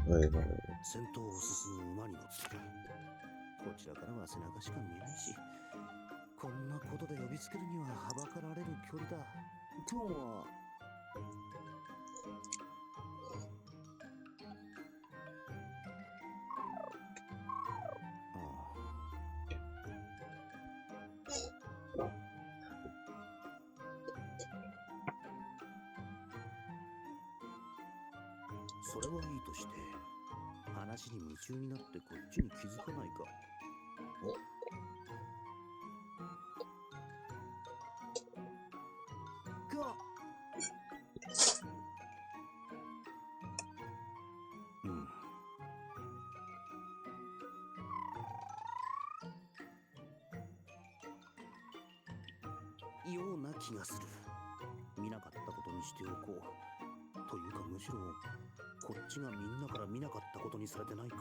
はいはい。先頭を進む馬に乗ってる。こちらからは背中しか見えないし、こんなことで呼びつけるにははばかられる距離だ。今日はそれはいいとして、話に夢中になってこっちに気づかないか。がような気がする。見なかったことにしておこう。というかむしろこっちがみんなから見なかったことにされてないか。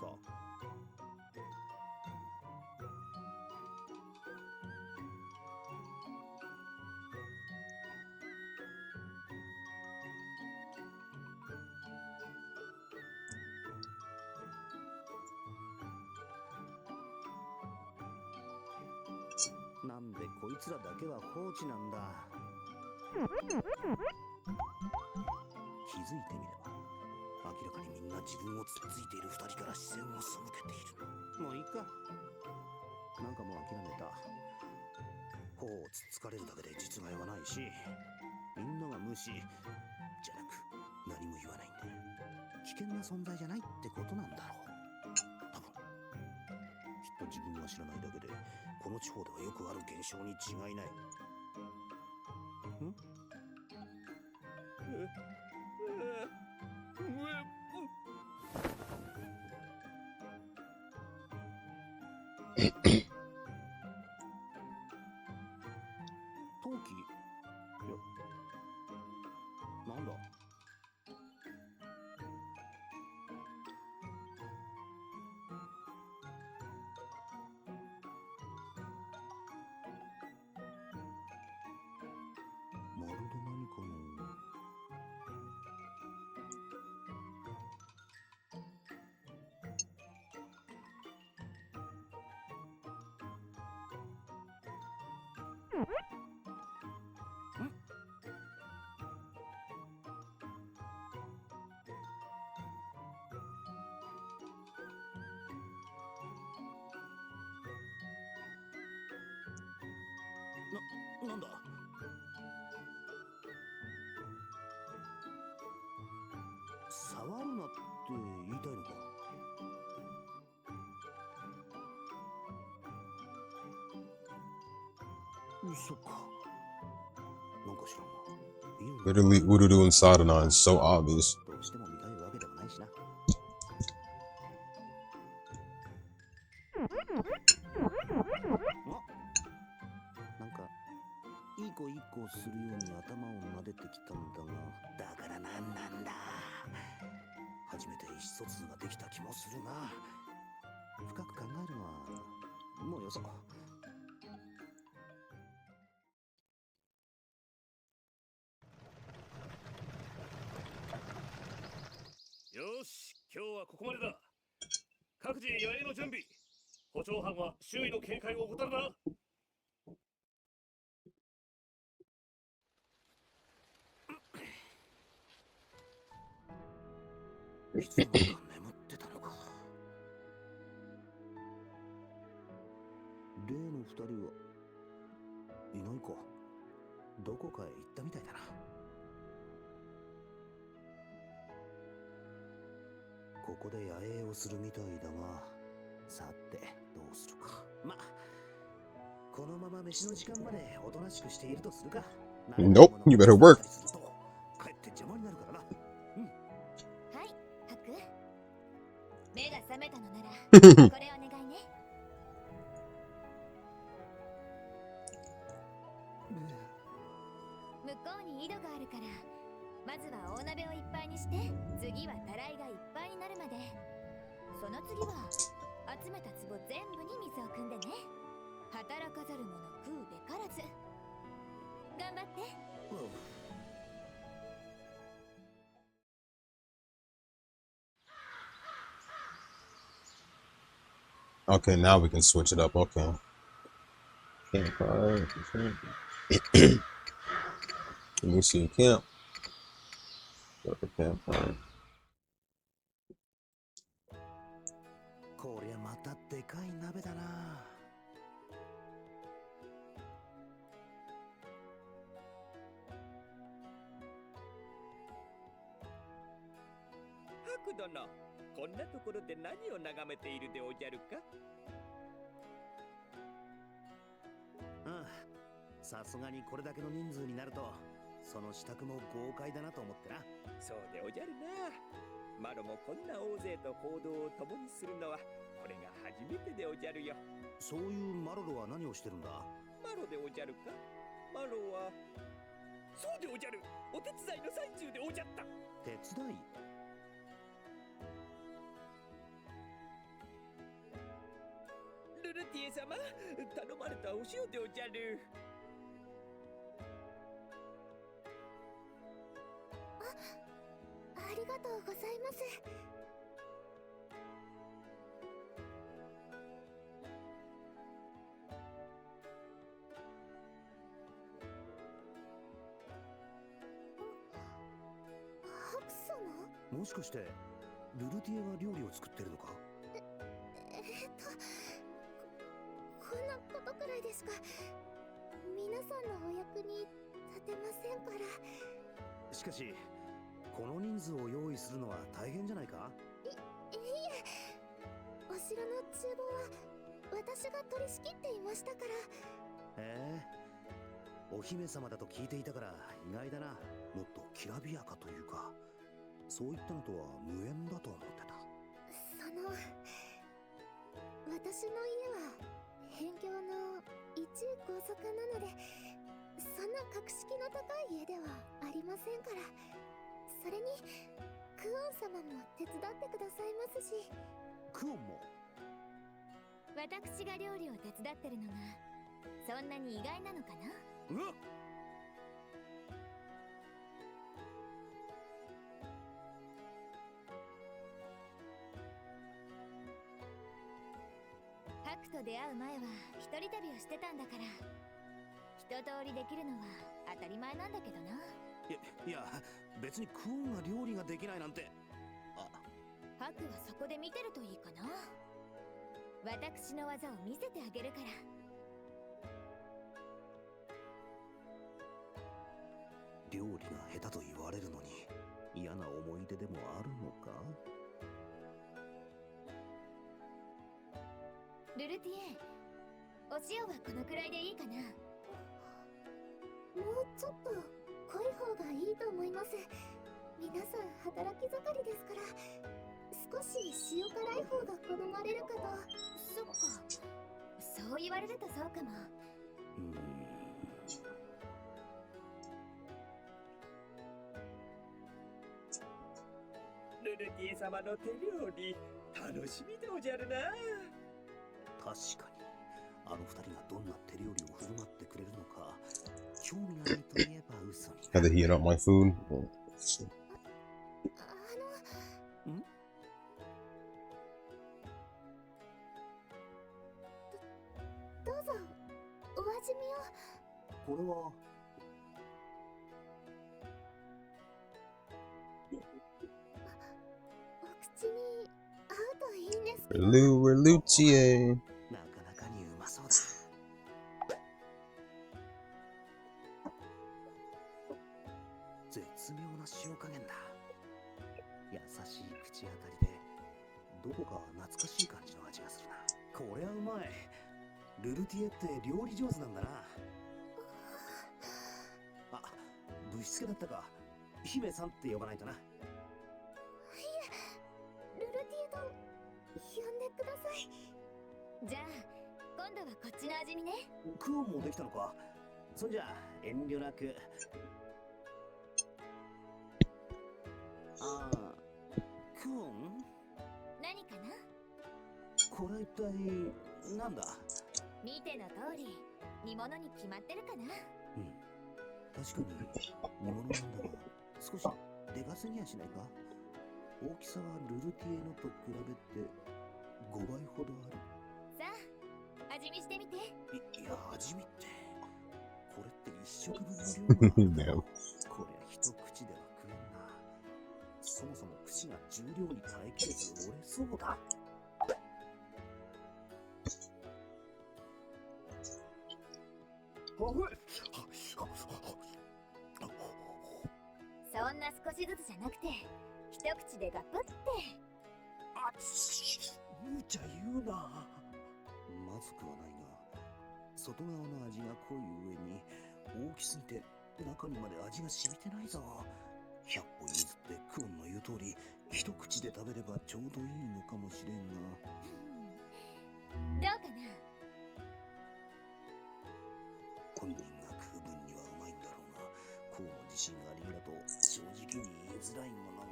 なんでこいつらだけは放置なんだ。気づいてみれば明らかにみんな自分をつっついている二人から視線を背けている。もういいか。なんかもう諦めた。頬をつっつかれるだけで実害はないし、みんなが無視じゃなく何も言わないんで危険な存在じゃないってことなんだろう。多分きっと自分が知らないだけでこの地方ではよくある現象に違いない。陶器？いや、なんだ？まるで何かのなんだ？触るなって言いたいのか？そっか。なんか知らんが。Literally, Ururu and Sadana is so obvious. どうしても見たいわけではないしな。なんかいい子いい子するように頭を撫でてきたんだが、だからなんなんだ。初めて意思疎通ができた気もするな。深く考えるのはもうよそ。よし、今日はここまでだ。各自野営の準備。歩長班は周囲の警戒を怠るな。いつの間にか眠ってたのか。例の二人はいないか。どこかへ行ったみたいだな。ここで野営をするみたいだが、さてどうするか。ま、このまま飯の時間までおとなしくしているとするか。Nope, you better work. 帰って邪魔になるからな。はい、ハク。目が覚めたのならこれお願いね。向こうに井戸があるから、まずは大鍋をいっぱいにして、次はたらいがいっぱいになるまで。その次は集めた壺全部に水を汲んでね。働かざる者食うべからず。頑張って。Okay, now we can switch it up. Okay. Campfire. Let me see. Camp. Go to campfire. こりゃまたでかい鍋だな。ハク殿、こんなところで何を眺めているでおじゃるか？さすがにこれだけの人数になると、その支度も豪快だなと思ってな。そうでおじゃるな。マロもこんな大勢と行動を共にするのはこれが初めてでおじゃるよ。そういうマロロは何をしてるんだ？マロでおじゃるか？マロはそうでおじゃる。お手伝いの最中でおじゃった。手伝い？ルルティエ様、頼まれたお塩でおじゃる。ありがとうございます。ハク様？もしかしてルルティエが料理を作ってるのか？こんなことくらいですが、皆さんのお役に立てませんから。しかしこの人数を用意するのは大変じゃないか？いえ、お城の厨房は私が取り仕切っていましたから。お姫様だと聞いていたから意外だな。もっときらびやかというか、そういったのとは無縁だと思ってた。私の家は辺境の一豪族なので、そんな格式の高い家ではありませんから。それにクオン様も手伝ってくださいますし。クオンも？私が料理を手伝ってるのがそんなに意外なのかな？うわっ！ハクと出会う前は一人旅をしてたんだから、一通りできるのは当たり前なんだけどな。いや別にクオンが料理ができないなんて。ハクはそこで見てるといいかな。私の技を見せてあげるから。料理が下手と言われるのに嫌な思い出でもあるのか？ルルティエ、お塩はこのくらいでいいかな？もうちょっと濃い方がいいと思います。皆さん働き盛りですから、少し塩辛い方が好まれるかと。そっか、そう言われるとそうかも。ルルティエ様の手料理楽しみでおじゃるな。確かにあの二人がどんな手料理を振る舞ってくれるのか興味がないと言えば嘘にな Had to る。 heat up my food. どうぞお味見を。これはお口に合うといいんですけど。Relutie. なかなかにうまそうだ。絶妙な塩加減だ。優しい口当たりでどこか懐かしい感じの味がするな。こりゃうまい。ルルティエって料理上手なんだな。あ、ぶしつけだったか。姫さんって呼ばないとな。ルルティエと呼んでください。じゃあ今度はこっちの味見ね。クオンもできたのか。そんじゃ遠慮なく。ああ、クオン？何かな？これ一体なんだ？見ての通り煮物に決まってるかな。確かに煮物なんだが少しでかすぎやしないか。大きさはルルティエのと比べて5倍ほどある。味見してみて。いや、味見って。これって一食分の量なのかな。こりゃ一口では食えんな。そもそも串が重量に耐えきれず折れそうだ。そんな少しずつじゃなくて、一口でガプって。あっち、無茶言うな。まずくはないが、外側の味が濃い上に大きすぎて中にまで味が染みてないぞ。100歩譲ってクオンの言う通り、一口で食べればちょうどいいのかもしれんが。どうかな。本人が食う分にはうまいんだろうが、こうの自信ありげだと正直に言いづらいものが。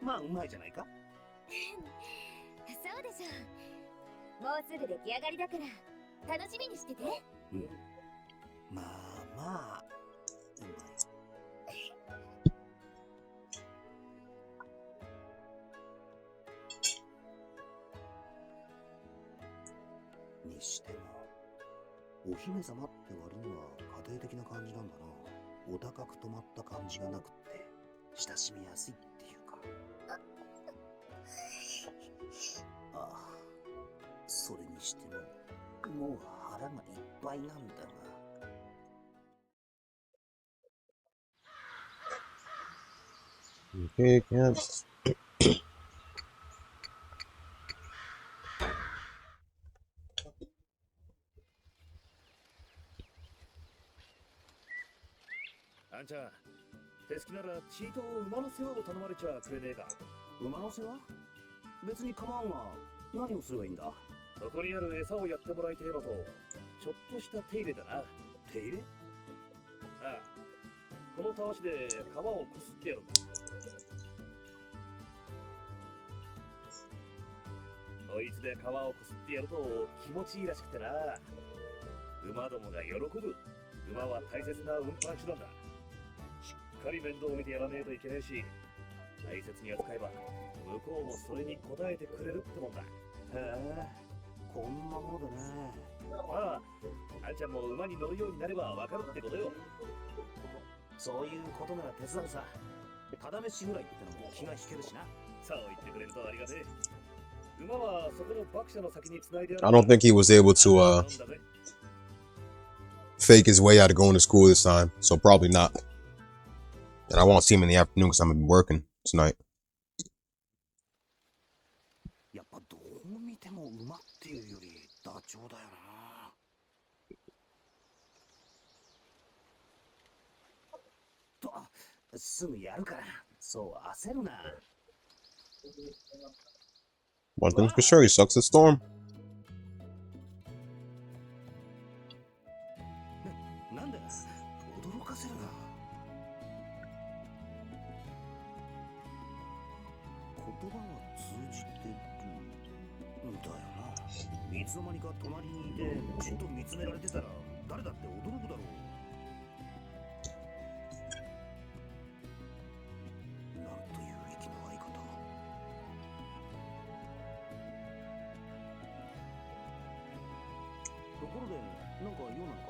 まあうまいじゃないか。そうでしょ。もうすぐ出来上がりだから楽しみにしてて。まあうまい。にしてもお姫様って割には家庭的な感じなんだな。お高く止まった感じがなくって親しみやすいっていうか。ああ、それにしてももう腹がいっぱいなんだが。Okay, camp. あんちゃん、手すきならチート馬の世話を頼まれちゃくれねえか。馬の世話？別に構わんが、何をすればいいんだ？そこにある餌をやってもらいてえのと、ちょっとした手入れだな。手入れ？ああ、このたわしで皮をこすってやるんだ。こいつで皮をこすってやると気持ちいいらしくてな。馬どもが喜ぶ。馬は大切な運搬手段だ。しっかり面倒を見てやらねえといけねえし、大切に扱えば向こうもそれに応えてくれるってもんだ。へえ、こんなものでね。まあ、あんちゃんも馬に乗るようになればわかるってことよ。そういうことなら手伝うさ。ただ飯ぐらいってのも気が引けるしな。そう言ってくれるとありがてえ。馬はそこの馬車の先に繋いである。 I don't think he was able to fake his way out of going to school this time, so probably not. And I won't see him in the afternoon because I'm gonna be working tonight. やっぱどう見ても馬っていうよりダチョウだよな。と、すぐやるから、そう焦るな。One thing's for sure, he sucks at Storm. なんだ、驚かせるな。言葉は通じてるんだよな。いつの間にか隣にいてじっと見つめられてたら誰だって驚くだろう。なんという息の合い方。ところでなんか用なのか？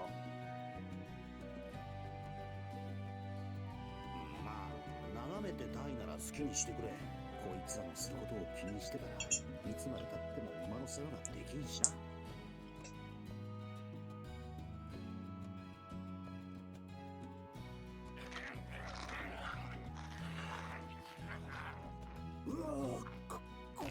まあ眺めてたいなら好きにしてくれ。こいつらのすることを気にしてたらいつまでたっても馬の世話ができんしな。うわぁ、かっこいい。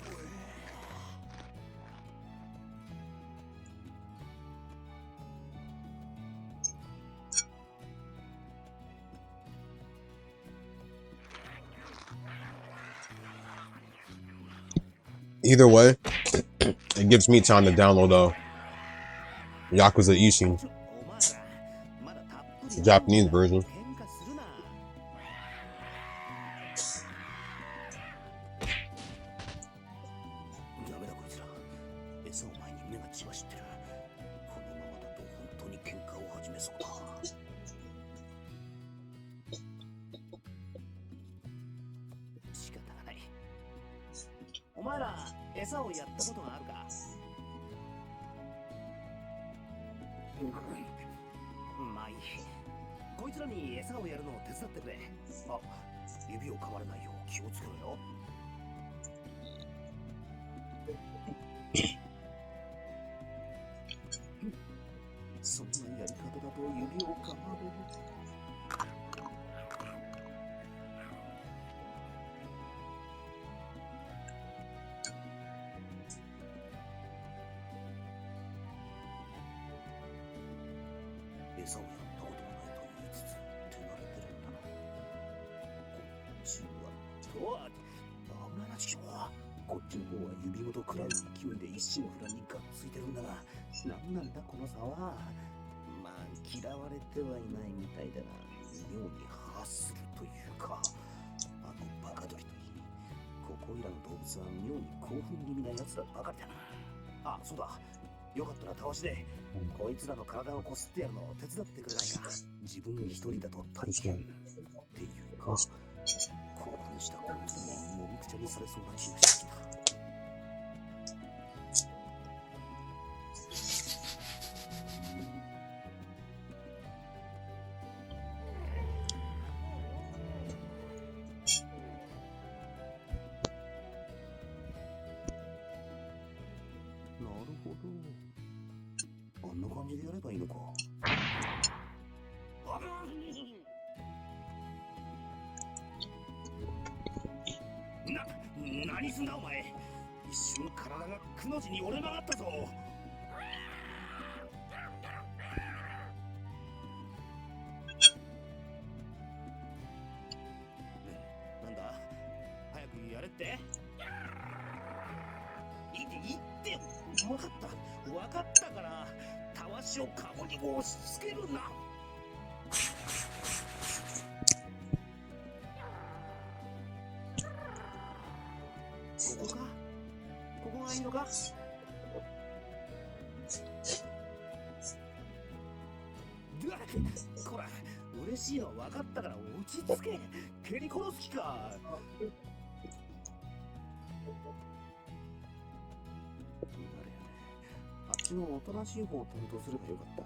Either way, it gives me time to download Yakuza Ishin, the Japanese version. ダメだこいつら。餌を前に目が血走ってる。このままだと本当に喧嘩を始めそうだ。仕方がない。おお前ら餌をやったことがあるか？まあいい。こいつらに餌をやるのを手伝ってくれ。あ、指を噛まれないよう気をつけろよ。そんなやり方だと指を噛まれる。餌をやったことがないと言いつつ手慣れてるんだな。こっちは危ないなチキショー。こっちの方は指ごと食らう勢いで一心不乱にがっついてるんだが、何なんだこの差は。まあ嫌われてはいないみたいだが、妙に発するというか、あのバカ鳥といい、ここいらの動物は妙に興奮気味なやつらばかりだな。あ、そうだ、よかったらたわしでこいつらの体をこすってやるのを手伝ってくれないか。自分一人だと大変っていうか、興奮したこいつにもみくちゃにされそうな気がしてきた。なるほど。あんな感じでやればいいのか。何すんだお前。一瞬体がくの字に折れ曲がったぞ。なんだ、早くやれって。いって分かったからたわしをカゴに押し付けるな。ここがいいのか？こら、嬉しいのは分かったから落ち着け。蹴り殺す気か。あっちのおとなしい方を担当すればよかった。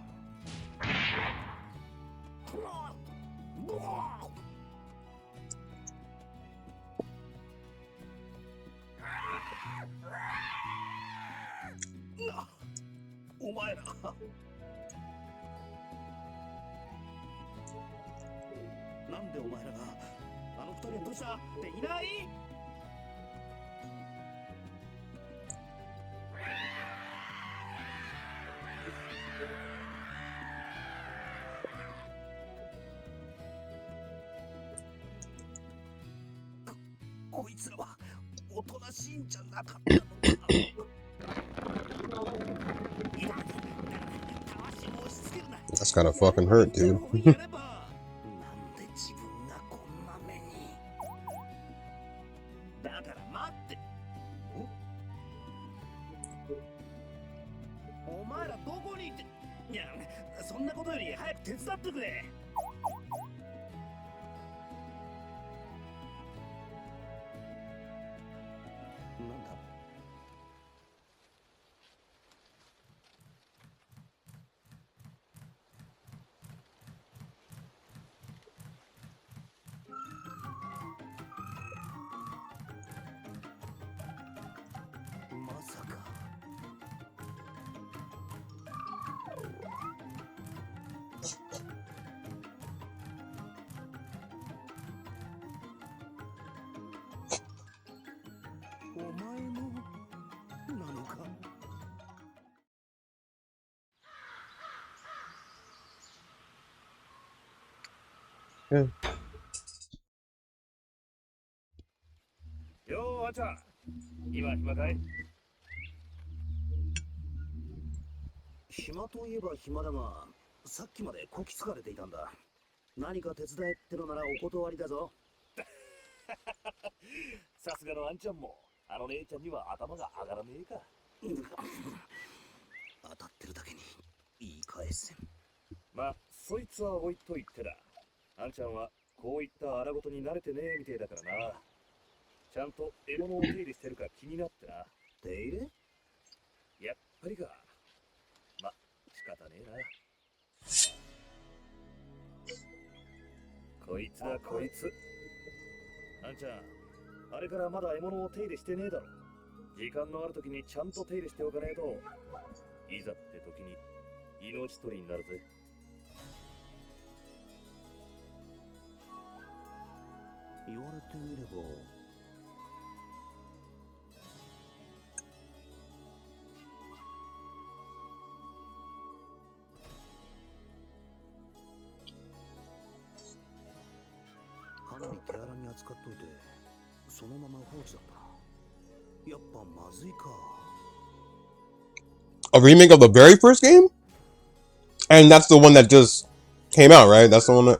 お前らなんでお前らがあの二人はどうしたっていない？こいつらはおとなしいんじゃなかったのか。That's gotta fucking hurt, dude. なんで自分がこんな目に。だから待って。お前らどこにいて。いや、そんなことより早く手伝ってくれ。なんだ。まさか。お前のなのか？Yeah. よー、あんちゃん。今暇かい？暇といえば暇だが、さっきまでこき使われていたんだ。何か手伝えってのならお断りだぞ。さすがのあんちゃんもあの姉ちゃんには頭が上がらねえか。当たってるだけに言い返せん。まあそいつは置いといてだ。あんちゃんはこういった荒事に慣れてねえみてえだからな。ちゃんと獲物を手入れしてるか気になってな。手入れ？やっぱりか。ま、仕方ねえな。こいつだこいつ。あんちゃん、あれからまだ獲物を手入れしてねえだろ。時間のある時にちゃんと手入れしておかねえと、いざって時に命取りになるぜ。言われてみれば。かなり手荒に扱っといて、そのまま放置だったな。やっぱまずいか。A remake of the very first game? And that's the one that just came out, right? That's the one that...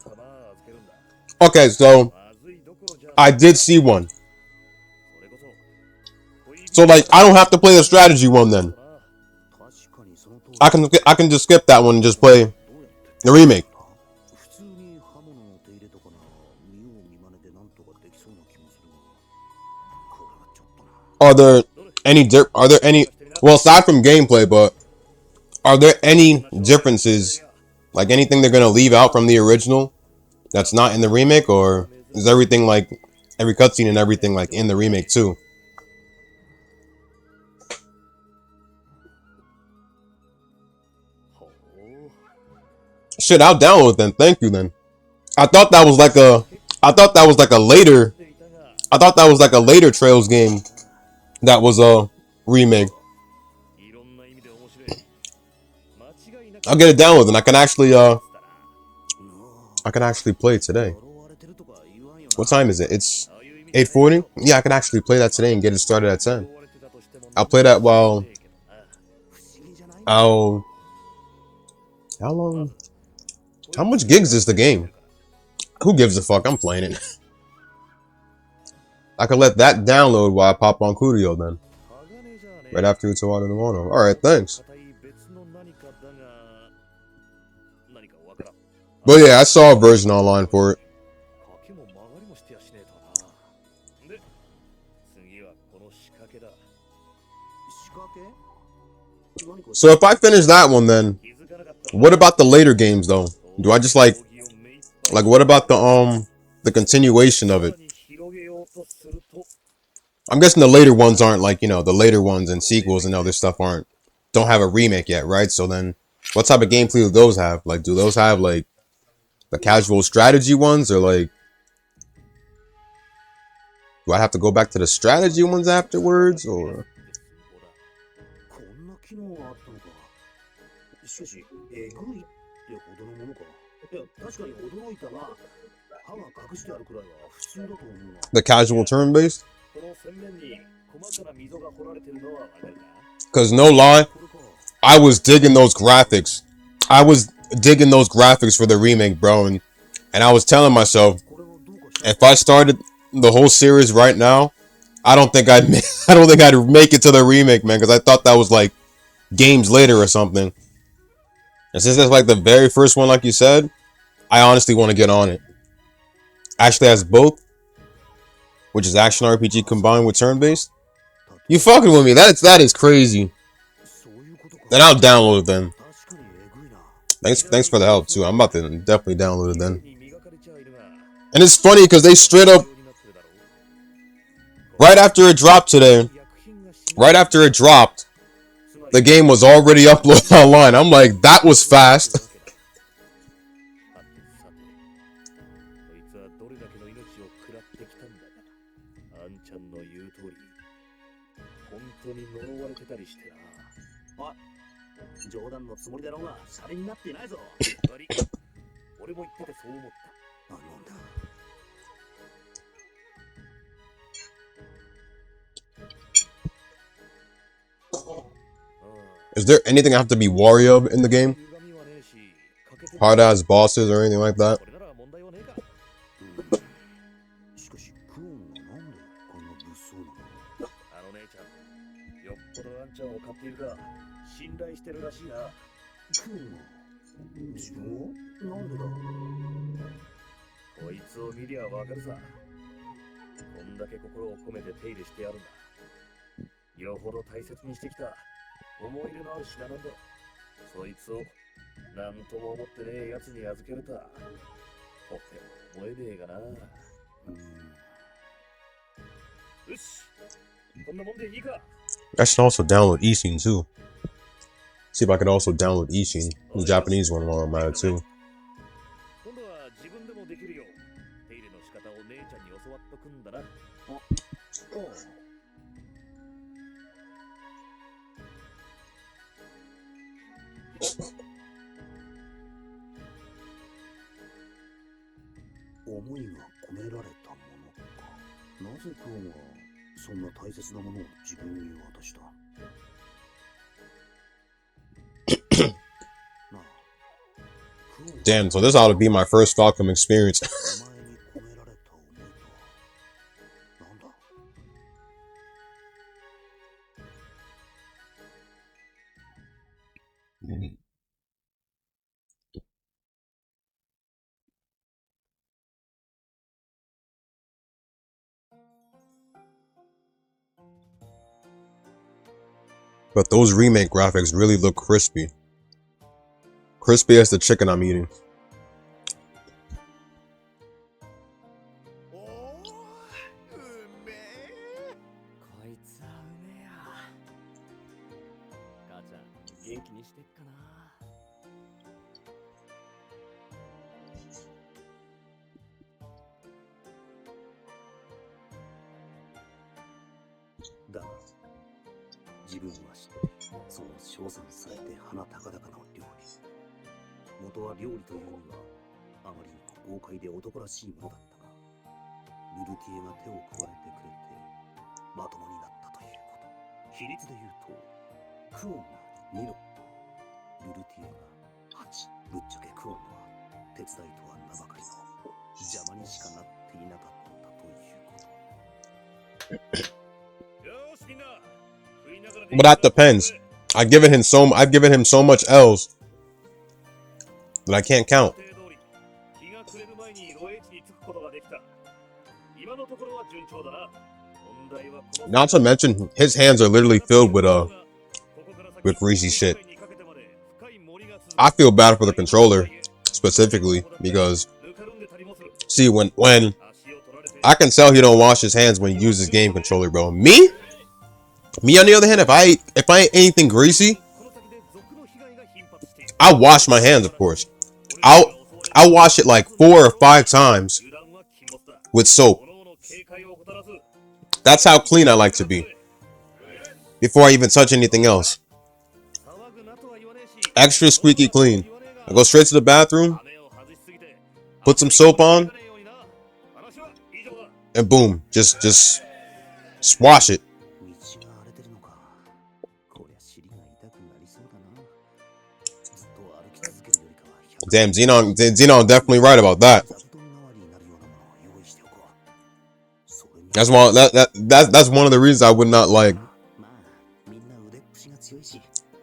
Okay, so I did see one. So like, I don't have to play the strategy one then. I can just skip that one and just play the remake. Are there any well, aside from gameplay, but are there any differences, like anything they're gonna leave out from the original that's not in the remake, or is everything like every cutscene and everything like in the remake too? Shit, I'll download it then. Thank you then. I thought that was like a later Trails game that was a remake. I'll get it downloaded and I can actually play it today. What time is it? It's 8:40? Yeah, I can actually play that today and get it started at 10. I'll play that while how long? How much gigs is the game? Who gives a fuck? I'm playing it. I can let that download while I pop on Kurio then. Right after utawarerumono. Alright, thanks. But yeah, I saw a version online for it. So if I finish that one then, what about the later games though? Do I just like what about the continuation of it? I'm guessing the later ones aren't like, you know, the later ones and sequels and other stuff don't have a remake yet, right? So then what type of gameplay do those have? Like, do those have like the casual strategy ones, or like do I have to go back to the strategy ones afterwards, or? The casual turn-based? Because no lie, I was digging those graphics. I was digging those graphics for the remake, bro, and I was telling myself, if I started the whole series right now, I don't think I'd make it to the remake, man, because I thought that was like games later or something. And since that's like the very first one, like you said, I honestly want to get on it. Actually has both, which is action RPG combined with turn-based. You fucking with me? That is crazy. Then I'll download it then. Thanks for the help too. I'm about to definitely download it then. And it's funny because they straight up, right after it dropped today, the game was already uploaded online. I'm like, that was fast. Is there anything I have to be wary of in the game? Hard-ass bosses or anything like that? こんだけ心を込めて手入れしてやるんだ。よほど大切にしてきた思い入れのある品なんだ。そいつをなんとも思ってねえやつに預けるとはとても思えねえがな。よし、こんなもんでいいか。 I should also download Ishin too. See if I could also download Ishin, the Japanese one, while I'm at it too. 今度は自分でもできるよう手入れの仕方を姉ちゃんに教わっとくんだな。思いが込められたものか。なぜクオンがそんな大切なものを自分に渡した？なあ、クオンは Damn, so this ought to be my first Falcom experience. お前に込められた思いとはなんだ？But those remake graphics really look crispy. Crispy as the chicken I'm eating. おお、うめえ。こいつはうめえや。母ちゃん元気にしてっかな。だが自分は知ってその称賛されて鼻高々の料理、元は料理というにはあまりにも豪快で男らしいものだったが、ルルティエが手を加えてくれてまともになったということ。比率で言うとクオンが2ロット、ルルティエが8。ぶっちゃけクオンは手伝いとは名ばかりの邪魔にしかなっていなかったということ。よしみんな、食いながら But that depends. I've given him so much L's that I can't count. 日が暮れる前にロエイチに着くことができた。今のところは順調だな。問題はこの Not to mention, his hands are literally filled with greasy shit. I feel bad for the controller specifically because, see, when I can tell he don't wash his hands when he uses game controller, bro. Me on the other hand, if I ain't anything greasy, I wash my hands, of course. I'll wash it like 4 or 5 times with soap. That's how clean I like to be before I even touch anything else. Extra squeaky clean. I go straight to the bathroom, put some soap on, and boom, just wash it. Damn, Xenon definitely right about that. That's one of the reasons I would not like.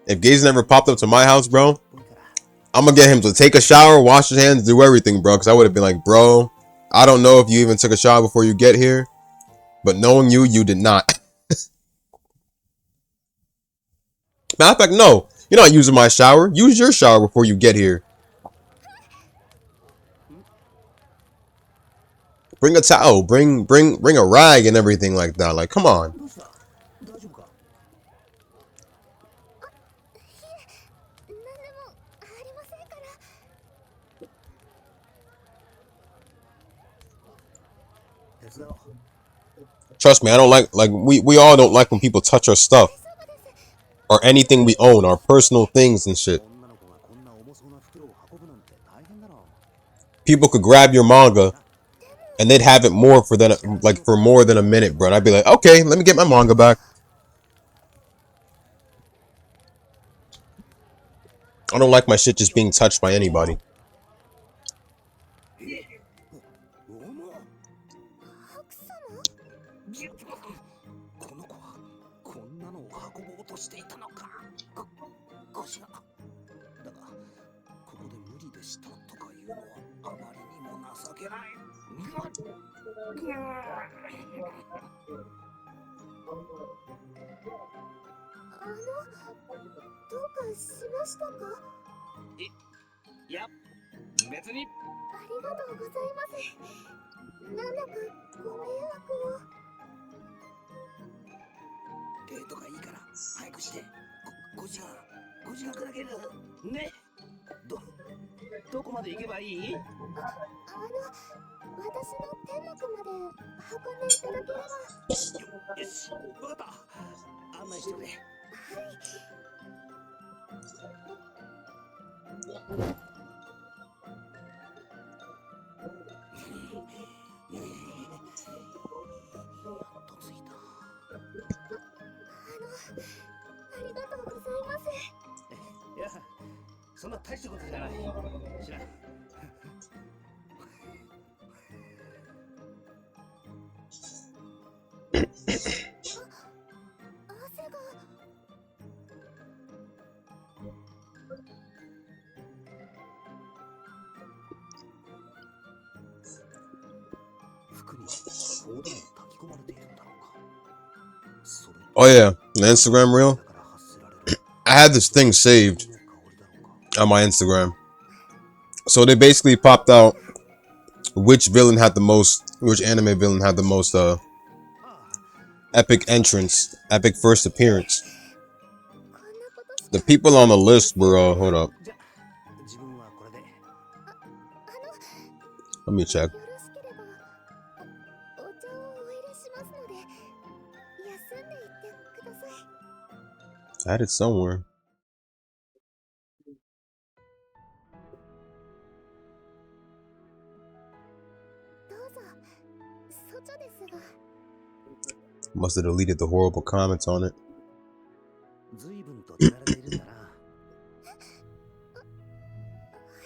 If Gaze never popped up to my house, bro, I'm gonna get him to take a shower, wash his hands, do everything, bro. Because I would have been like, bro, I don't know if you even took a shower before you get here, but knowing you, you did not. Matter of fact, no, you're not using my shower. Use your shower before you get here. Bring a towel, bring a rag and everything like that. Like, come on. 何でもありませんから。手伝おう。 Trust me, I don't like we all don't like when people touch our stuff or anything we own, our personal things and shit. People could grab your manga and they'd have it more for more than a minute, bro. And I'd be like, okay, let me get my manga back. I don't like my shit just being touched by anybody. この子はこんなのを運ぼうとしていたのか。ゴシラ。だがここで無理でしたとかいうのはあまりにも情けない。どうかしましたか？いや、別に。ありがとうございます。なんだかご迷惑を。デートがいいから早くして。5時間砕けるね。どこまで行けばいい？私の天幕まで運んでいただければ。よし、わかった。案内してくれ。ありがとうございます。いや、そんな大したことじゃない。知らん。汗が。服にコードも炊き込まれているんだろうか。それ Oh yeah, the Instagram reel. I had this thing saved on my Instagram. So they basically popped out which villain had the most, which anime villain had the most epic entrance, epic first appearance. The people on the list were hold up. Let me check. よろしければお茶をお入れしますので休んでいってください。 I had it somewhere. どうぞ外ですが。 Must have deleted the horrible comments on it. 随分と手慣れているんだな。あ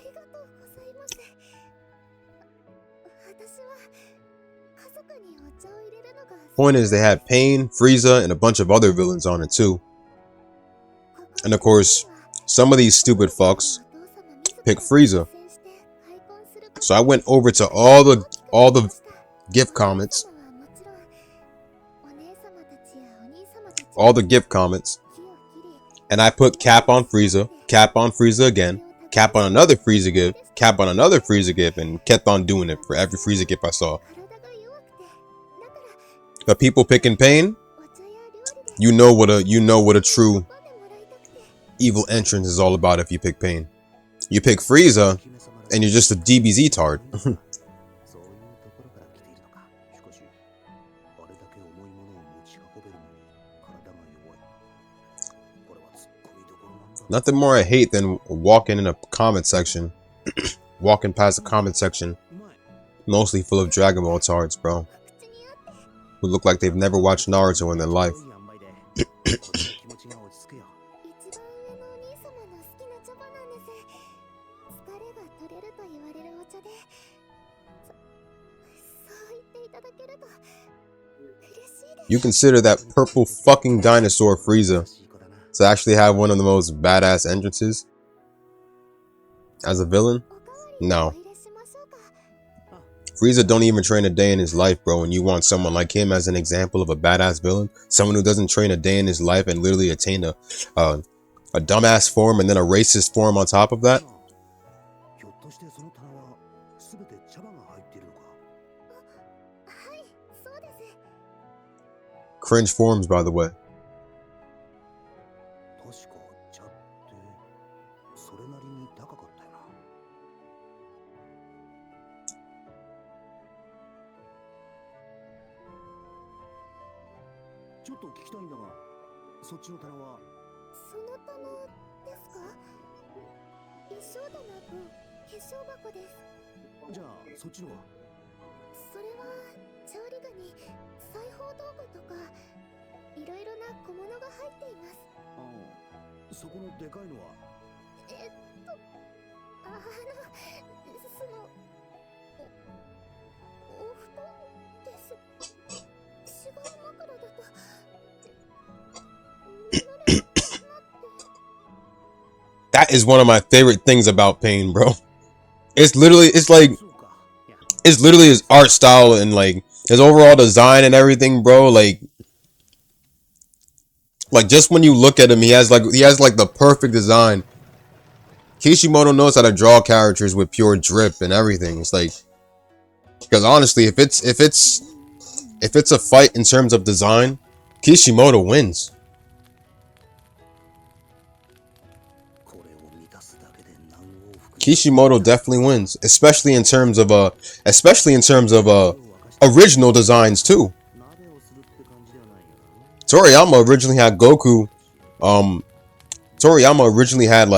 りがとうございます。私は家族にお茶を入れるのが。 Point is, they had Pain, Frieza, and a bunch of other villains on it too. And of course, some of these stupid fucks pick Frieza. So I went over to all the gift comments, and I put cap on Frieza again, cap on another Frieza gift, cap on another Frieza gift, and kept on doing it for every Frieza gift I saw. The people picking Pain, you know what a true evil entrance is all about if you pick Pain. You pick Frieza, and you're just a DBZ tard. そういうところから来ているのか。しかし、あれだけ重いものを持ち運べるのに体が弱い。これは突っ込みどころなんだ。 Nothing more I hate than walking in a comment section, walking past a comment section, mostly full of Dragon Ball tards, bro, who look like they've never watched Naruto in their life. いい塩梅でこっちの気持ちが落ち着くよ。一番上のお兄様の好きな茶葉なんです。疲れが取れると言われるお茶で、そう言っていただけると嬉しいです。 You consider that purple fucking dinosaur Frieza to actually have one of the most badass entrances as a villain? No. Frieza don't even train a day in his life, bro, and you want someone like him as an example of a badass villain? Someone who doesn't train a day in his life and literally attain a dumbass form and then a racist form on top of that? ひょっとしてその棚は全て茶葉が入っているのか。はい、そうです。 Cringe forms, by the way. 確か茶ってそれなりに高かったよな。ちょっと聞きたいんだが、そっちの棚は。その棚ですか？衣装棚と化粧箱です。じゃあそっちのは。それは調理具に裁縫道具とかいろいろな小物が入っています。ああ、そこのでかいのは。そのお布団です。違う枕だと眠れなくなって。 That is one of my favorite things about Pain, bro. It's literally his art style and like His overall design and everything, bro. Like just when you look at him, he has like the perfect design. Kishimoto knows how to draw characters with pure drip and everything. It's like, because honestly, if it's a fight in terms of design, Kishimoto wins. Kishimoto definitely wins, especially in terms of original designs too. Toriyama originally had Goku. Um, Toriyama originally had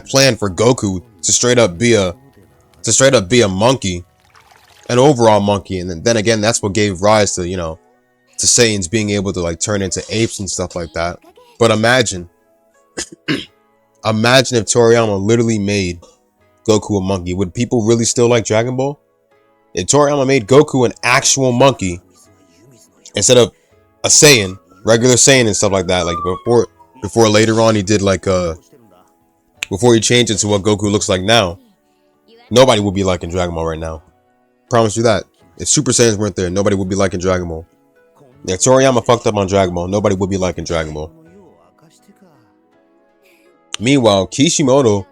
planned for Goku to straight up be a monkey, an overall monkey, and then again, that's what gave rise to to Saiyans being able to like turn into apes and stuff like that. But imagine if Toriyama literally made Goku a monkey. Would people really still like Dragon Ball? If Toriyama made Goku an actual monkey instead of a Saiyan, regular Saiyan and stuff like that, like before later on he did before he changed it to what Goku looks like now, nobody would be liking Dragon Ball right now. Promise you that. If Super Saiyans weren't there, nobody would be liking Dragon Ball. If Toriyama fucked up on Dragon Ball, nobody would be liking Dragon Ball. Meanwhile, Kishimoto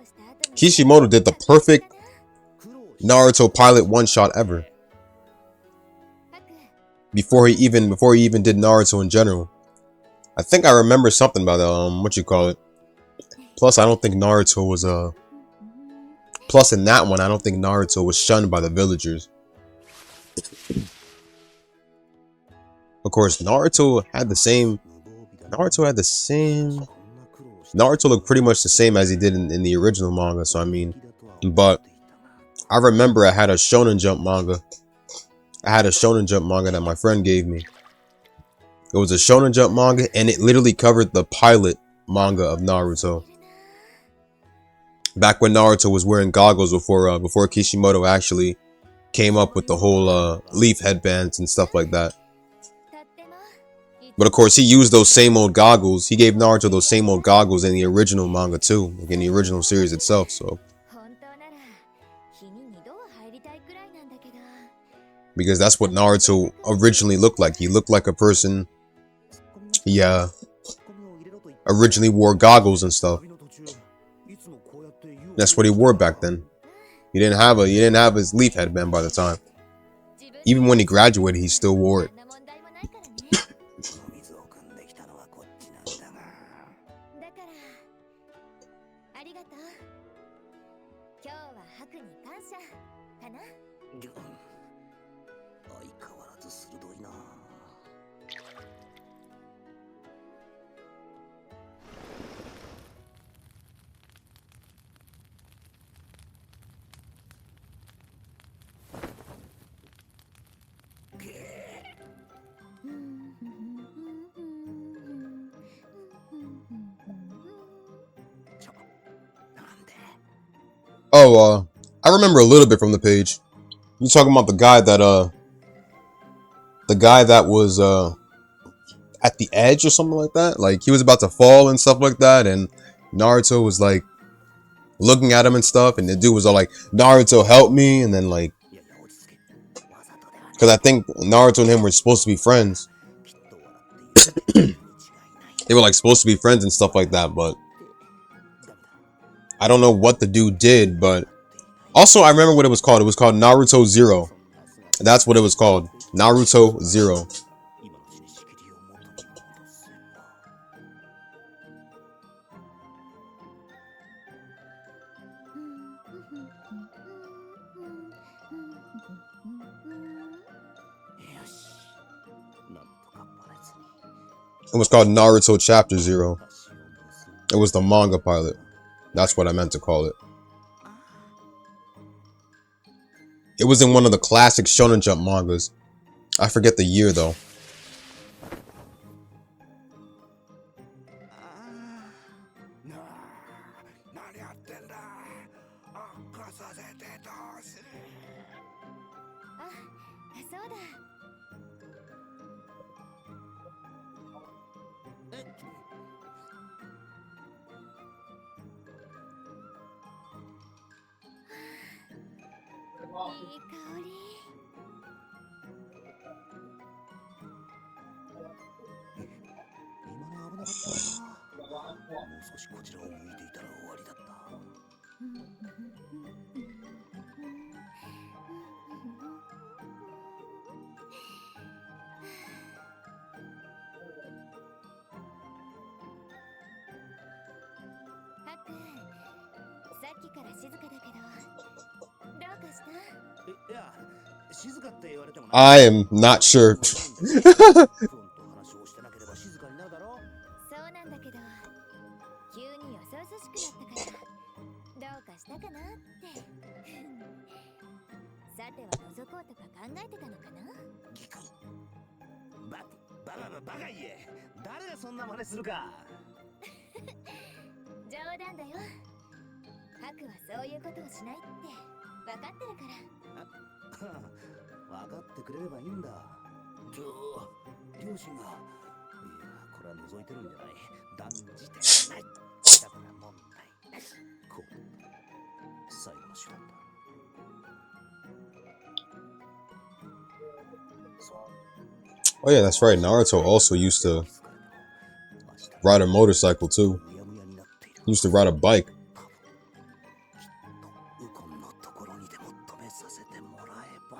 did the perfect Naruto pilot one-shot ever. Before he even did Naruto in general. I think I remember something about that, what you call it. Plus, I don't think Naruto was plus in that one, I don't think Naruto was shunned by the villagers. Of course, Naruto looked pretty much the same as he did in the original manga, so I mean, but I remember I had a Shonen Jump manga. That my friend gave me. It was a Shonen Jump manga, and it literally covered the pilot manga of Naruto. Back when Naruto was wearing goggles before Kishimoto actually came up with the whole leaf headbands and stuff like that. But of course, he used those same old goggles. He gave Naruto those same old goggles in the original manga too, like in the original series itself. So, because that's what Naruto originally looked like. He looked like a person. He originally wore goggles and stuff. That's what he wore back then. He didn't have his leaf headband by the time. Even when he graduated, he still wore it. Oh, I remember a little bit from the page. You talking about the guy that was at the edge or something like that? Like he was about to fall and stuff like that, and Naruto was like looking at him and stuff, and the dude was all like, "Naruto, help me!" And then like, because I think Naruto and him were supposed to be friends. They were like supposed to be friends and stuff like that, but I don't know what the dude did. But also, I remember what it was called. It was called Naruto Zero. That's what it was called. Naruto Zero. It was called Naruto Chapter Zero. It was the manga pilot. That's what I meant to call it. It was in one of the classic Shonen Jump mangas. I forget the year though. 少しこちらを向いていたら終わりだった。ハック、さっきから静かだけど、どうかした？いや、静かって言われてもな。I am not sure. そうなんだけど、急によそよそしくなったから、どうかしたかなって。さては覗こうとか考えてたのかな？バカ言え。誰がそんな真似するか。冗談だよ。ハクはそういうことをしないって分かってるから。分かってくれればいいんだ。両親が。いや、これは覗いてるんじゃない。断じてない。だから問題なし。こう。最後の手段だ。Oh yeah, that's right. Naruto also used to ride a motorcycle too. He used to ride a bike. ウコンのところにでも止めさせてもらえば。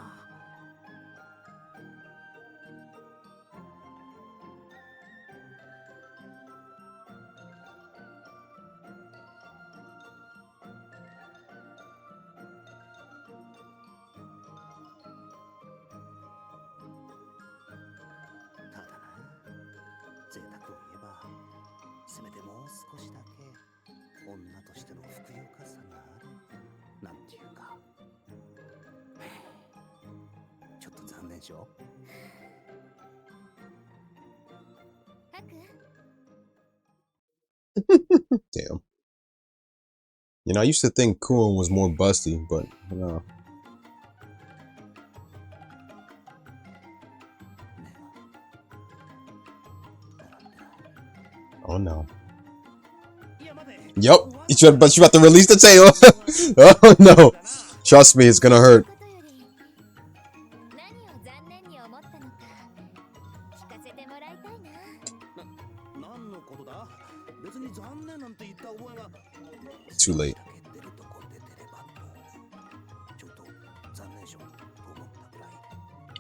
ただな、贅沢を言えば、せめてもう少しだけ女としてのふくよかさがある。なんていうか、ちょっと残念でしょ。ハク、Damn. You know, I used to think Kuon was more busty, but no. Oh no. Yup. But you about to release the tail. Oh no. Trust me, it's gonna hurt. 何を残念に思ったのか聞かせてもらいたいな。何のことだ。別に残念なんて言った覚えが。 Too late. ちょっと残念しょと思ったくらい。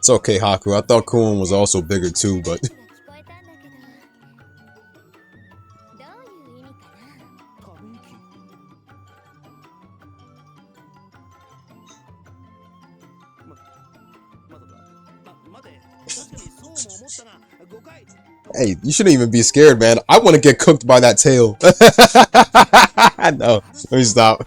It's okay, Haku. I thought Kuon was also bigger too, but 聞こえたんだけど、どういう意味かな？ため息。待て。確かにそうも思ったが、誤解。 hey, you shouldn't even be scared, man. I want to get cooked by that tail. No, let me stop.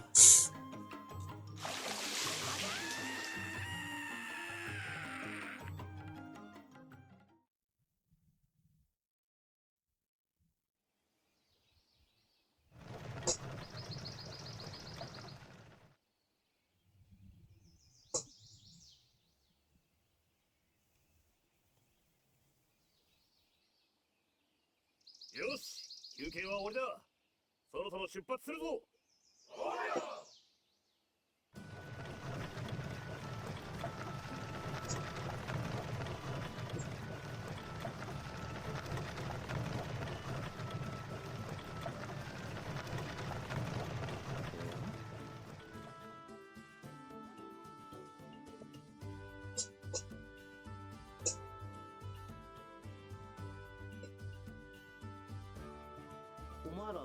Yoし、休憩は終わりだ。そろそろ出発するぞ。お前ら、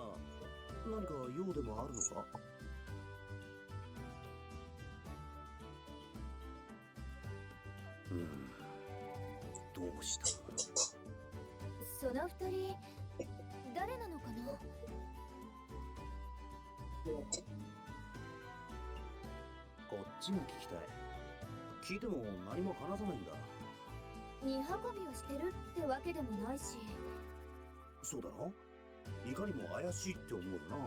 何か用でもあるのか。どうした。その二人誰なのかな？こっちが聞きたい。聞いても何も話さないんだ。荷運びをしてるってわけでもないし。そうだろ。いかにも怪しいって思うよな。わ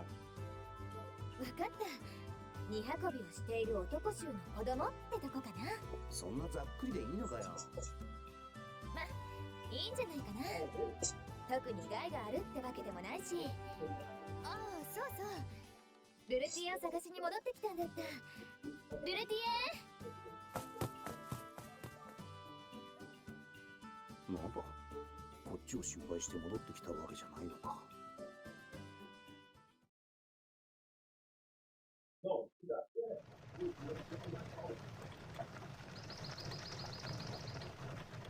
かった。荷運びをしている男衆の子供ってとこかな。そんなざっくりでいいのかよ。ま、いいんじゃないかな。特に害があるってわけでもないし。ああ、そうそう。ルルティエを探しに戻ってきたんだった。ルルティエ。なんだ、こっちを心配して戻ってきたわけじゃないのか。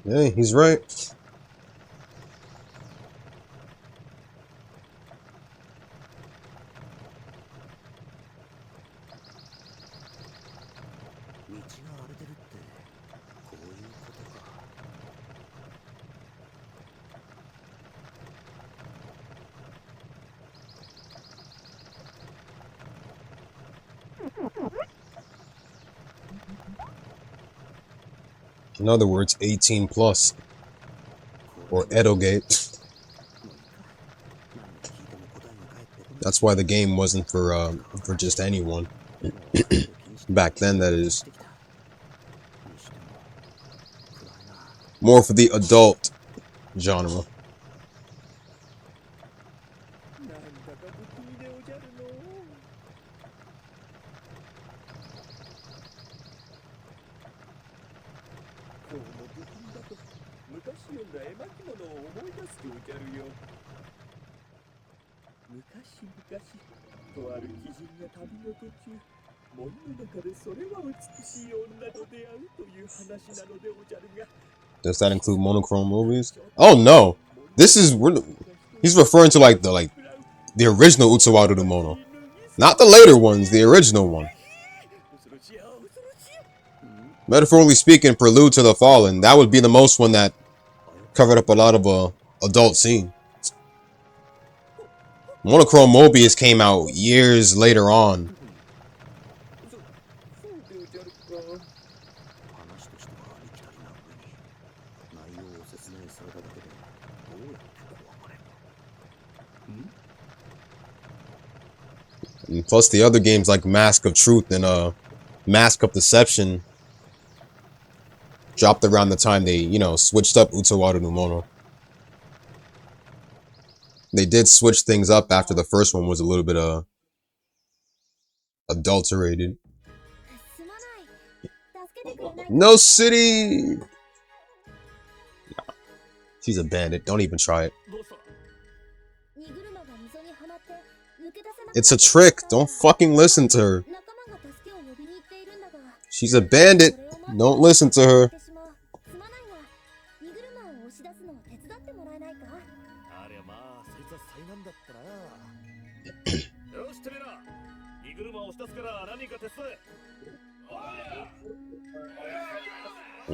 Hey, he's right. 道が荒れてるってこういうことか。In other words, 18 plus. こ Or れで Edogate. もういいか。何度聞いても答えが返ってこない。 That's why the game wasn't for just anyone. もうあれこれ気にして Back then, that is. してきた。にしても暗いな。 More for the adult genre. なんだか不気味でおじゃるの。この部品だと昔読んだ絵巻物を思い出すでおじゃるよ。昔々とある貴人が旅の途中、門の中でそれは美しい女と出会うという話なのでおじゃるが。 Does that include monochrome movies? Oh no! This is he's referring to like the original utawarerumono, not the later ones. The original one. Metaphorically speaking, Prelude to the Fallen. That would be the most one that covered up a lot of adult scene. Monochrome Mobius came out years later on. そうでおじゃるか。話としてはありきたりな上に内容を説明されただけでどうやって怖がれる。 And plus the other games like Mask of Truth and Mask of Deception dropped around the time they, switched up Utawarerumono. They did switch things up after the first one was a little bit adulterated. すまない助けてくれない No City! She's a bandit. Don't even try it. どうした？荷車が溝にはまって抜け出せなくなった It's a trick. Don't fucking listen to her. 仲間が助けを呼びに行っているんだが She's a bandit. Don't listen to her. すまないが荷車を押し出すのを手伝ってもらえないかありゃまあ、そいつは災難だったな。よし、てめえら、荷車を押し出すから何か手伝え。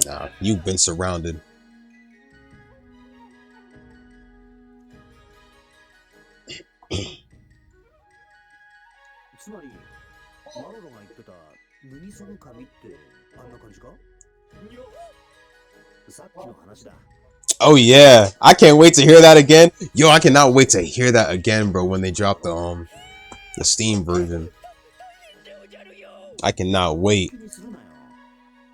Nah, you've been surrounded. つまりマロロが言ってた脱ぎその髪ってあんな感じか。さっきの話だ。 Oh yeah, I can't wait to hear that again. Yo, I cannot wait to hear that again, bro. When they drop the Steam version, I cannot wait. 気にするなよ。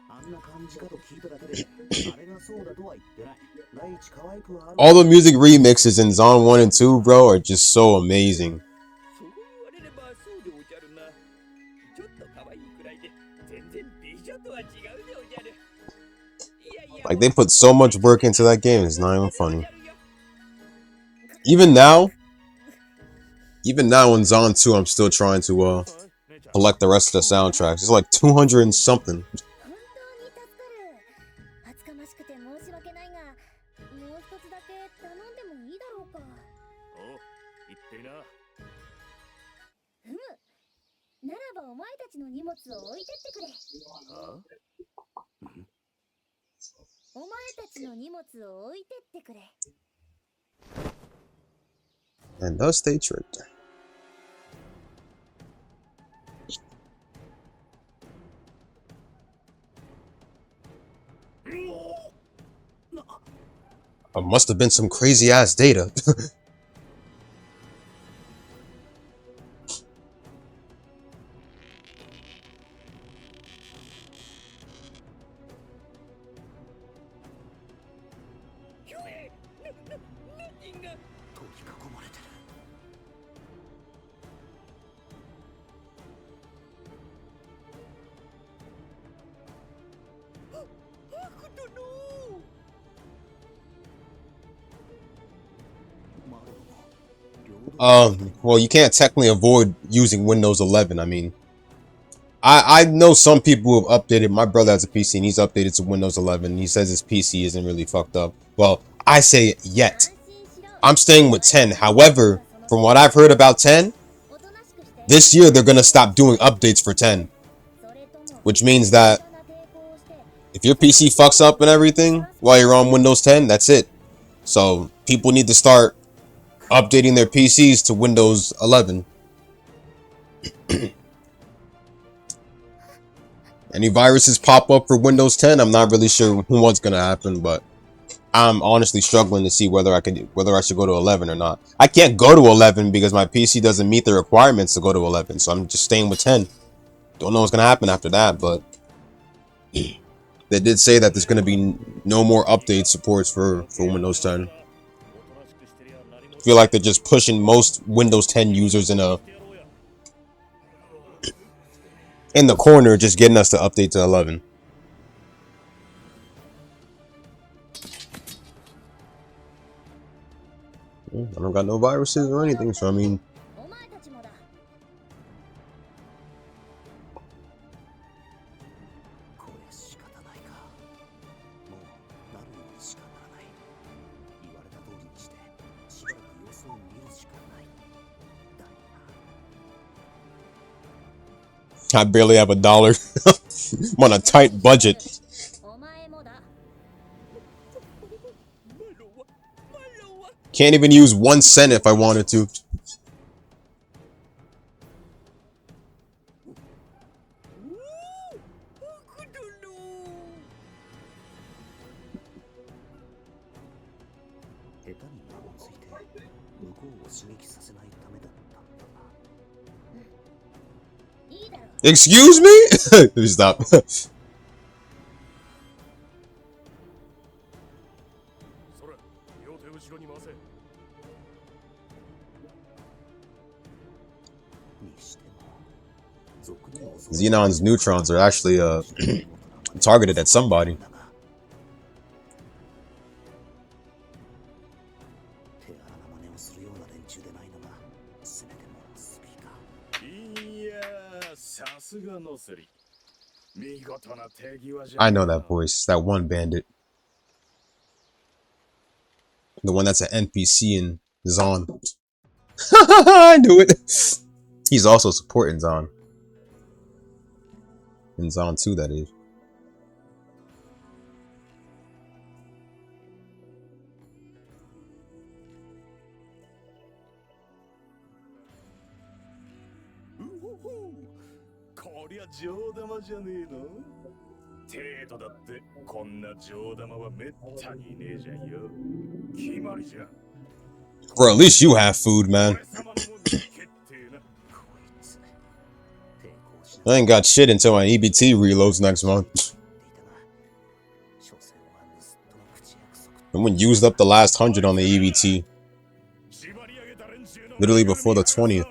あんな感じかと聞いただけであれがそうだとは言ってない。第一可愛くはある。 All the music remixes in Zone 1 and 2, bro, are just so amazing. そう言われればそうでおじゃるな。ちょっと可愛いくらいで全然美女とは違うでおじゃる。いやいや Like they put so much work into that game, it's not even funny. Even now in Zone 2, I'm still trying to collect the rest of the soundtracks. It's like 200 and something. 本当に助かる厚かましくて申し訳ないがもう一つだけ頼んでもいいだろうかおう、言っていな。ふむならばお前たちの荷物を置いてってくれあ？お前たちの荷物を置いてってくれ And thus they tricked. Must have been some crazy ass data. Well, you can't technically avoid using Windows 11. I mean, I know some people who have updated. My brother has a PC and he's updated to Windows 11. He says his PC isn't really fucked up. Well, I say yet. I'm staying with 10. However, from what I've heard about 10, this year they're gonna stop doing updates for 10, which means that if your PC fucks up and everything while you're on Windows 10, that's it. So people need to start updating their PCs to Windows 11. Any viruses pop up for Windows 10, I'm not really sure what's gonna happen, but I'm honestly struggling to see whether I should go to 11 or not. I can't go to 11 because my PC doesn't meet the requirements to go to 11, so I'm just staying with 10. Don't know what's gonna happen after that, but they did say that there's gonna be no more update supports for Windows 10. I feel like they're just pushing most Windows 10 users in the corner, just getting us to update to 11. I don't got no viruses or anything, so I mean, I barely have $1. I'm on a tight budget. Can't even use 1 cent if I wanted to. Excuse me? Let me stop. Xenon's neutrons are actually targeted at somebody. I know that voice. That one bandit. The one that's an NPC in Zon. I knew it. He's also supporting Zon. In Zon 2, that is. Bro, at least you have food, man. I ain't got shit until my EBT reloads next month. Someone used up the last 100 on the EBT. Literally before the 20th.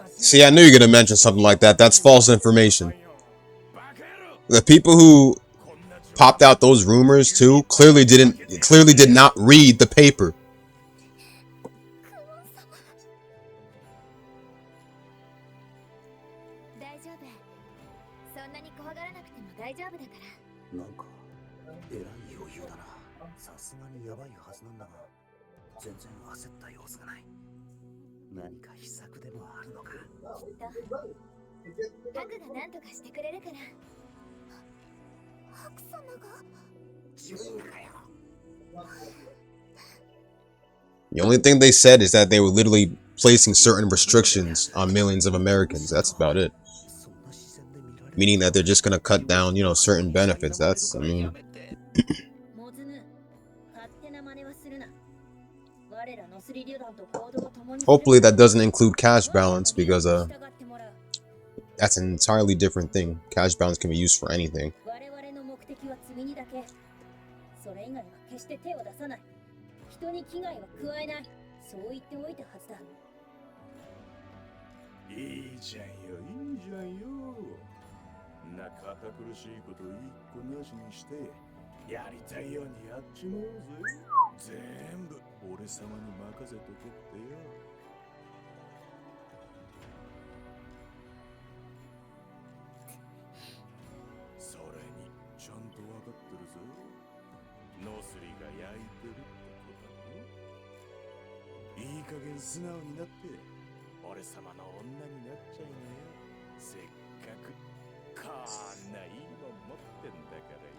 See, I knew you were gonna mention something like that. That's false information. The people who popped out those rumors too clearly did not read the paper. The only thing they said is that they were literally placing certain restrictions on millions of Americans. That's about it. Meaning that they're just gonna cut down, you know, certain benefits. That's, I mean... Hopefully that doesn't include cash balance, because that's an entirely different thing. Cash balance can be used for anything. いいじゃんよ、いいじゃんよ。な堅苦しいこと一個なしにして、やりたいようにやっちまおうぜ。全部俺様に任せとけってよ。それにちゃんと分かってるぞ。ノスリが焼いてるってことね。いい加減素直になって。 俺様の女になっちゃいなよ。せっかくこんないいもん持ってんだからよ。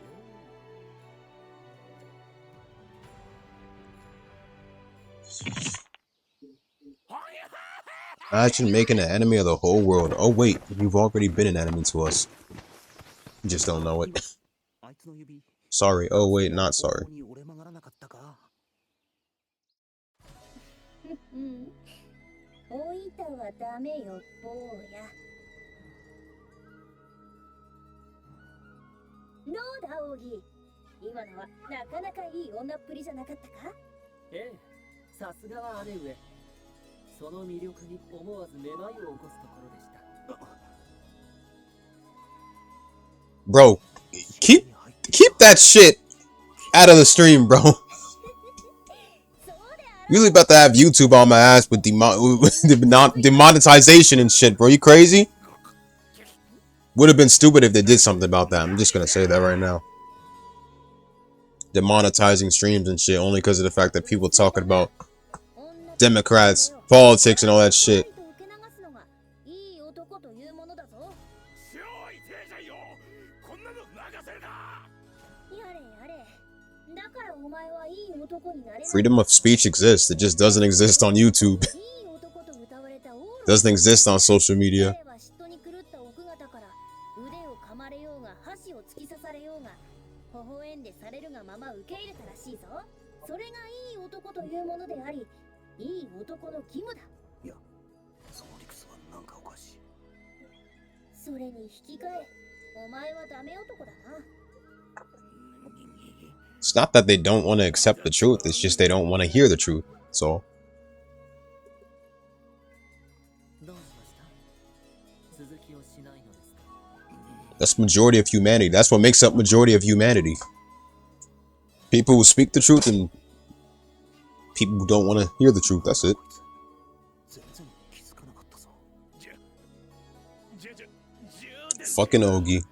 Imagine making an enemy of the whole world. Oh wait, you've already been an enemy to us. You just don't know it. Sorry. Oh wait, not sorry. おいたはダメよ、坊や。どうだ、オーギー。今のはなかなかいい女っぷりじゃなかったか？ええ、さすがは姉上。その魅力に思わずめまいを起こすところでした。Bro, keep that shit out of the stream, bro. Really about to have YouTube on my ass with demonetization and shit, bro. You crazy? Would have been stupid if they did something about that. I'm just gonna say that right now. Demonetizing streams and shit only because of the fact that people talking about Democrats, politics, and all that shit. Freedom of speech exists. It just doesn't exist on YouTube. Doesn't exist on social media. It's not that they don't want to accept the truth, it's just they don't want to hear the truth. So that's majority of humanity. That's what makes up majority of humanity. People who speak the truth and people who don't want to hear the truth. That's it. Fucking Ogi.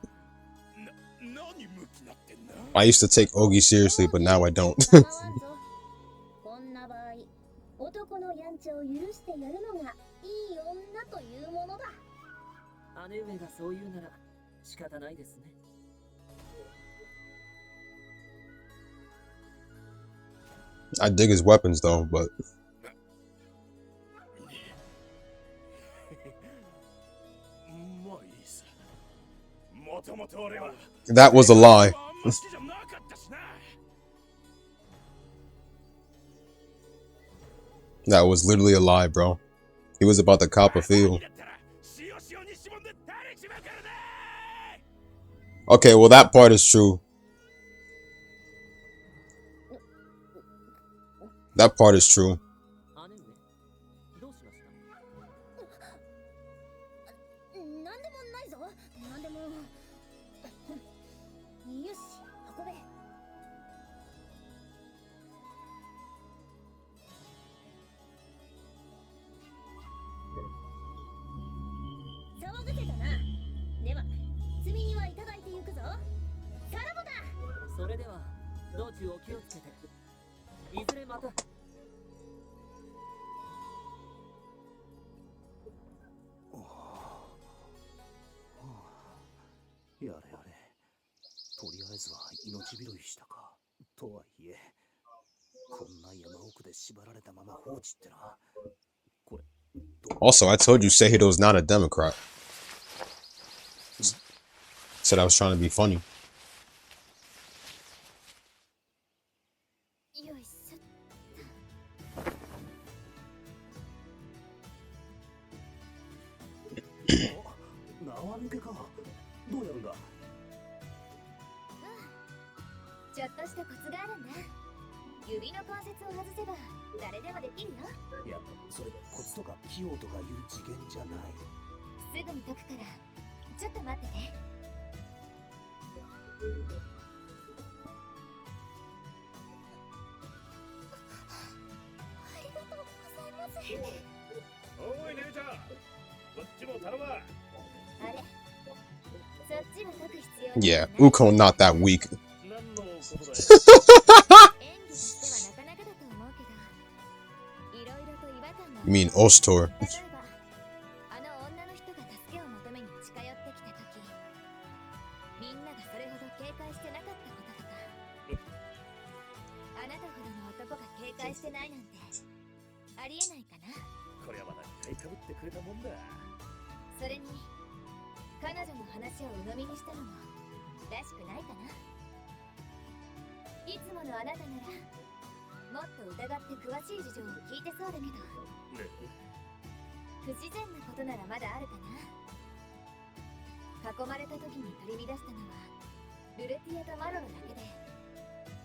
I used to take Ogi seriously, but now I don't. I dig his weapons though, but that was a lie. That was literally a lie, bro. He was about to cop a field. Okay, well that part is true. That part is true. Also, I told you Seihido's not a Democrat. Said I was trying to be funny. ちょっとしたコツがあるんだ。指の関節を外せば誰でもできるよ。いや、それコツとか器用とかいう次元じゃない。すぐに解くからちょっと待ってね。ありがとうございます。おい姉ちゃん、こっちも頼む。あれ、そっちは解く必要ない。 Yeah, Uko not that weak. 何のことだよ。演技としてはなかなかだと思うけど、いろいろと違和感が。 You mean Ostor? 例えば、あの女の人が助けを求めに近寄ってきたとき、みんながそれほど警戒してなかったこととか、あなたほどの男が警戒してないなんてありえないかな。これはまだ買いかぶってくれたもんだ。それに彼女の話を鵜呑みにしたのもらしくないかな。いつものあなたならもっと疑って詳しい事情を聞いてそうだけど、ね、不自然なことならまだあるかな。囲まれた時に取り乱したのはルレティアとマロロだけで、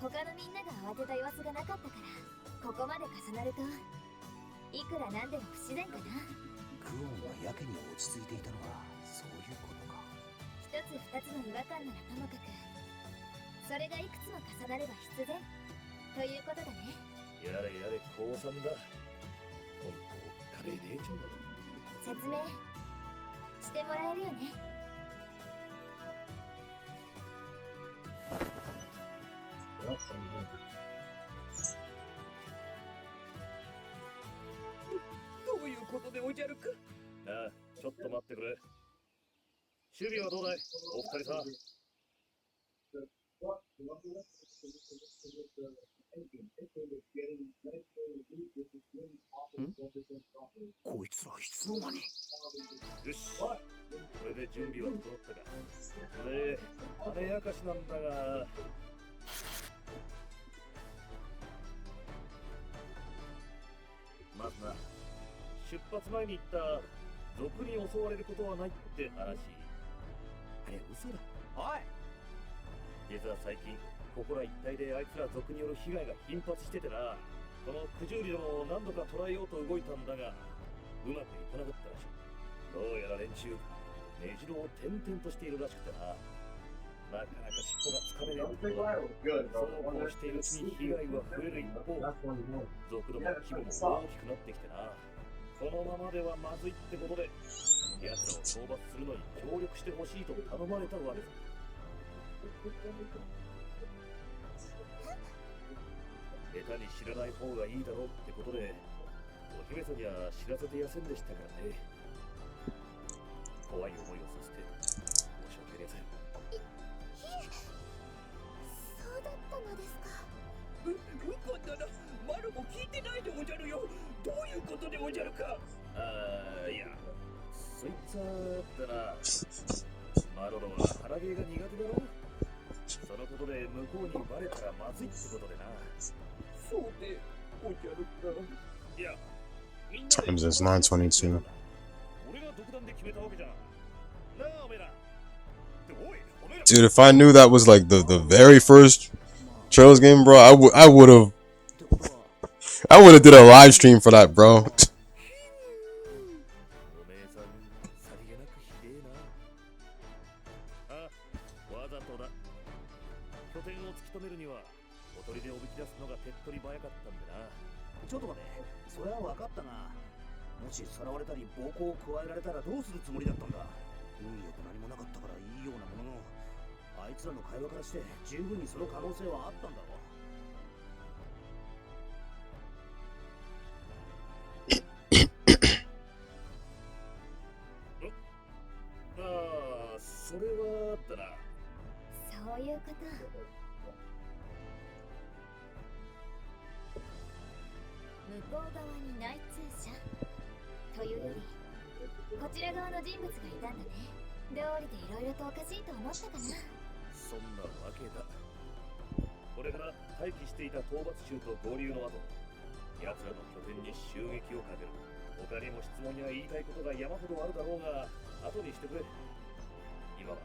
他のみんなが慌てた様子がなかったから、ここまで重なるといくらなんでも不自然かな。クオンがやけに落ち着いていたのはそういうことか。一つ二つの違和感ならともかく、それがいくつも重なれば必然ということだね。やれやれ降参だ。本当カレー姉ちゃんだ。説明してもらえるよね。どういうことでおじゃるか。ああ、ちょっと待ってくれ。守備はどうだい、お二人さん。こいつらいつの間に。よし、これで準備は整ったか。で、種明かしなんだが、まずな、出発前に言った賊に襲われることはないって話。あれ嘘だ。おい、実は最近ここら一帯であいつら賊による被害が頻発しててな。この九十里を何度か捕らえようと動いたんだが、うまくいかなかったらしい。どうやら連中目白を転々としているらしくてな。なかなか尻尾がつかめねえってことだ。そうこうしているうちに被害は増える一方、族どもの規模も大きくなってきてな。このままではまずいってことで、奴らを討伐するのに協力してほしいと頼まれたわけだ。下手に知らない方がいいだろうってことで、お姫さんには知らせてやせんでしたからね。怖い思いをさせて申し訳ありません。そうだったのですか。ウコンならマルも聞いてないでおじゃるよ。どういうことでおじゃるか。いや、そいつはだな、マロロは腹芸が苦手だろ。そのことで向こうにバレたらまずいってことでな。そうでおじゃるか。いや、みんなで Times is 9:22. 俺が独断で決めたわけじゃなあ、おめえら。おい、おめえら。 Dude, if I knew that was like the very first Trails game, bro, I would have ってことは I would have did a live stream for that, bro. おめえさん、さりげなくひでえな。あ、わざとだ。拠点を突き止めるには、おとりでおびき出すのが手っ取り早かったんでな。ちょっと待て、それは分かったが、もしさらわれたり暴行を加えられたらどうするつもりだったんだ。運よく何もなかったからいいようなものの、あいつらの会話からして十分にその可能性はあったんだろう。ああ、それはだな。そういうこと。向こう側に内通者というより、こちら側の人物がいたんだね。道理でいろいろとおかしいと思ったかな。そんなわけだ。これから待機していた討伐衆と合流の後、奴らの拠点に襲撃をかける。他にも質問や言いたいことが山ほどあるだろうが、後にしてくれ。今は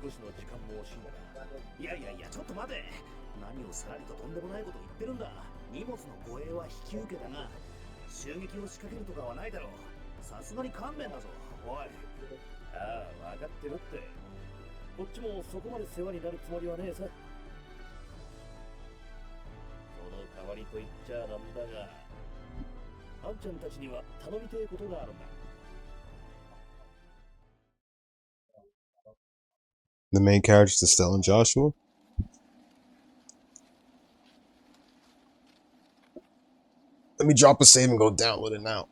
少少しの時間も惜しいんだが。いやいやいや、ちょっと待て。何をさらりととんでもないこと言ってるんだ。荷物の護衛は引き受けたが、襲撃を仕掛けるとかはないだろう。さすがに勘弁だぞ、おい。ああ、分かってるって。こっちもそこまで世話になるつもりはねえさ。その代わりと言っちゃなんだが、あんちゃんたちには頼みてえことがあるんだ。The main characters are Stella and Joshua. Let me drop a save and go download it now.